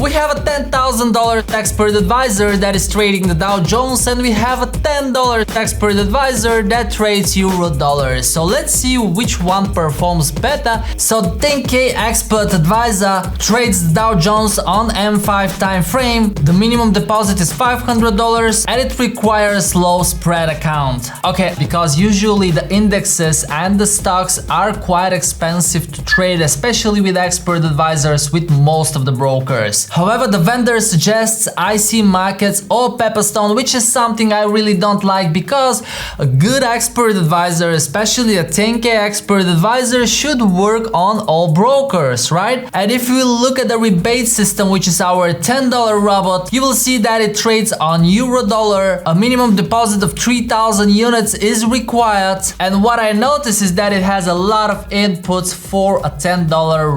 We have a $10,000 expert advisor that is trading the Dow Jones, and we have a $10 expert advisor that trades euro dollars. So let's see which one performs better. So 10K expert advisor trades the Dow Jones on M5 time frame. The minimum deposit is $500 and it requires low spread account. Okay, because usually the indexes and the stocks are quite expensive to trade, especially with expert advisors with most of the brokers. However, the vendor suggests IC markets or Pepperstone, which is something I really don't like, because a good expert advisor, especially a 10K expert advisor, should work on all brokers, right? And if we look at the rebate system, which is our $10 robot, you will see that it trades on euro dollar. A minimum deposit of 3,000 units is required, and what I notice is that it has a lot of inputs for a $10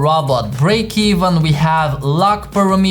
robot. Break even, we have lock parameters,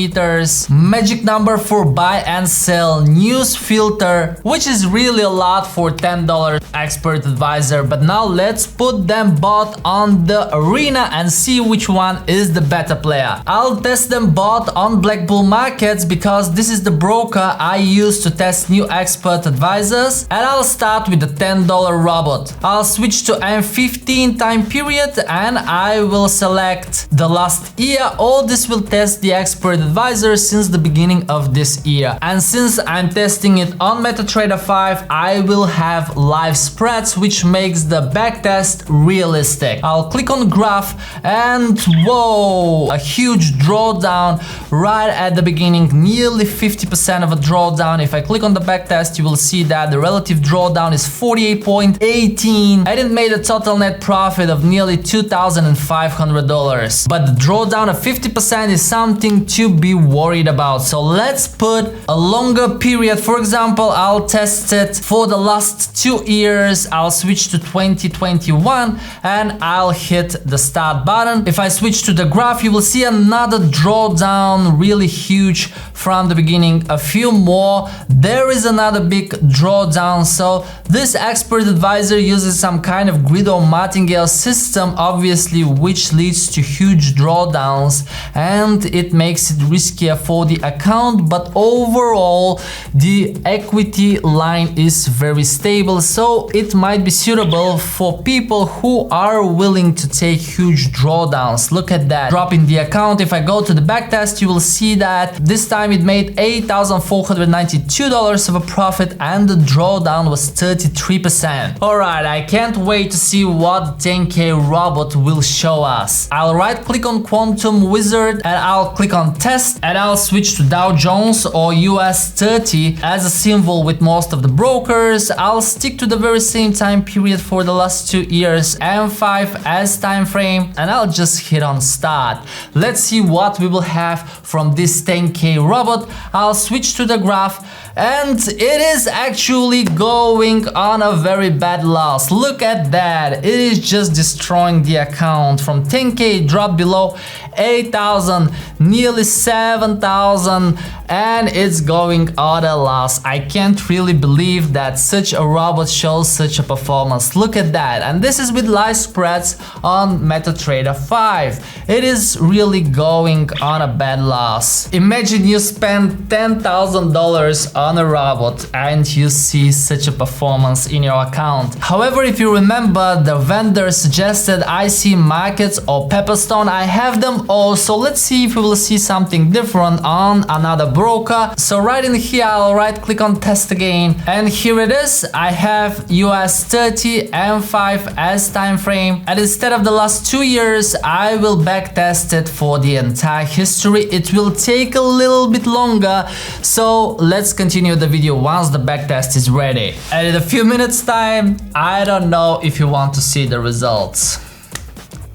magic number for buy and sell, news filter, which is really a lot for $10 expert advisor. But now let's put them both on the arena and see which one is the better player. I'll test them both on BlackBull markets because this is the broker I use to test new expert advisors, and I'll start with the $10 robot. I'll switch to M15 time period and I will select the last year. All this will test the expert advisor since the beginning of this year, and since I'm testing it on MetaTrader 5, I will have live spreads, which makes the backtest realistic. I'll click on graph and whoa, a huge drawdown right at the beginning, nearly 50% of a drawdown. If I click on the backtest, you will see that the relative drawdown is 48.18 and it made a total net profit of nearly $2,500. But the drawdown of 50% is something to be worried about. So let's put a longer period. For example, I'll test it for the last 2 years. I'll switch to 2021 and I'll hit the start button. If I switch to the graph, you will see another drawdown, really huge from the beginning. A few more, there is another big drawdown. So this expert advisor uses some kind of grid or martingale system, obviously, which leads to huge drawdowns, and it makes it riskier for the account. But overall, the equity line is very stable, so it might be suitable for people who are willing to take huge drawdowns. Look at that drop in the account. If I go to the backtest, you will see that this time it made $8,492 of a profit and the drawdown was 33%. Alright, I can't wait to see what 10K robot will show us. I'll right click on Quantum Wizard and I'll click on test and I'll switch to Dow Jones or US 30 as a symbol with most of the brokers. I'll stick to the very same time period for the last 2 years, M5 as time frame, and I'll just hit on start. Let's see what we will have from this 10K robot. I'll switch to the graph and it is actually going on a very bad loss. Look at that, it is just destroying the account. From 10K drop below 8,000, nearly 7,000, and it's going on a loss. I can't really believe that such a robot shows such a performance. Look at that, and this is with live spreads on MetaTrader 5. It is really going on a bad loss. Imagine you spend $10,000 on a robot and you see such a performance in your account. However, if you remember, the vendor suggested IC markets or Pepperstone. I have them all, so let's see if we will see something different on another broker. So right in here, I'll right click on test again, and here it is. I have US 30 M5 as time frame, and instead of the last 2 years, I will back test it for the entire history. It will take a little bit longer, so let's continue the video once the back test is ready. And in a few minutes time, I don't know if you want to see the results.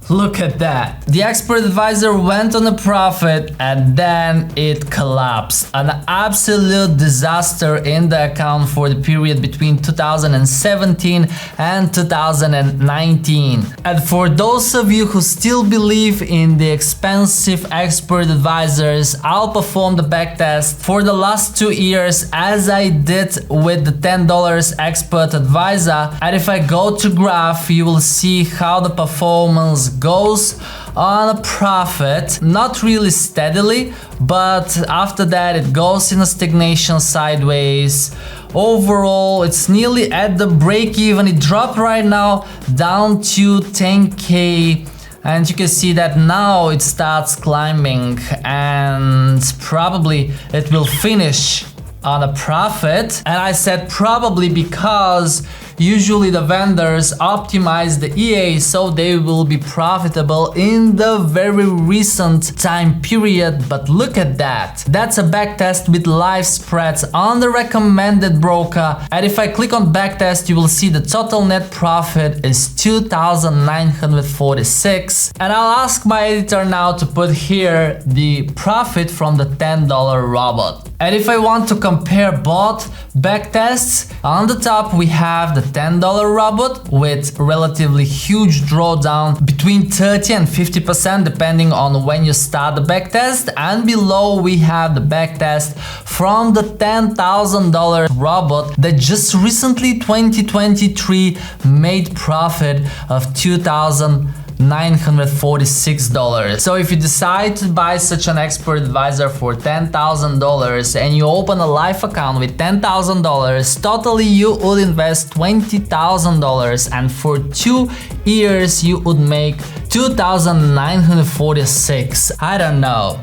Look at that. The expert advisor went on a profit and then it collapsed. An absolute disaster in the account for the period between 2017 and 2019. And for those of you who still believe in the expensive expert advisors, I'll perform the backtest for the last 2 years as I did with the $10 expert advisor. And if I go to graph, you will see how the performance goes on a profit, not really steadily, but after that it goes in a stagnation sideways. Overall, it's nearly at the break even. It dropped right now down to 10K. And you can see that now it starts climbing and probably it will finish on a profit. And I said probably because usually the vendors optimize the EA so they will be profitable in the very recent time period. But look at that. That's a backtest with live spreads on the recommended broker. And if I click on backtest, you will see the total net profit is 2,946. And I'll ask my editor now to put here the profit from the $10 robot. And if I want to compare both backtests, on the top we have the $10 robot with relatively huge drawdown between 30 and 50% depending on when you start the backtest, and below we have the backtest from the $10,000 robot that just recently 2023 made profit of $2,946. So if you decide to buy such an expert advisor for $10,000 and you open a live account with $10,000, totally you would invest $20,000, and for 2 years you would make $2,946. I don't know.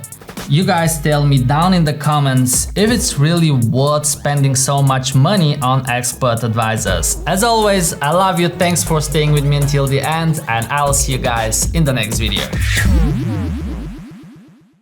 You guys tell me down in the comments if it's really worth spending so much money on expert advisors. As always, I love you, thanks for staying with me until the end, and I'll see you guys in the next video.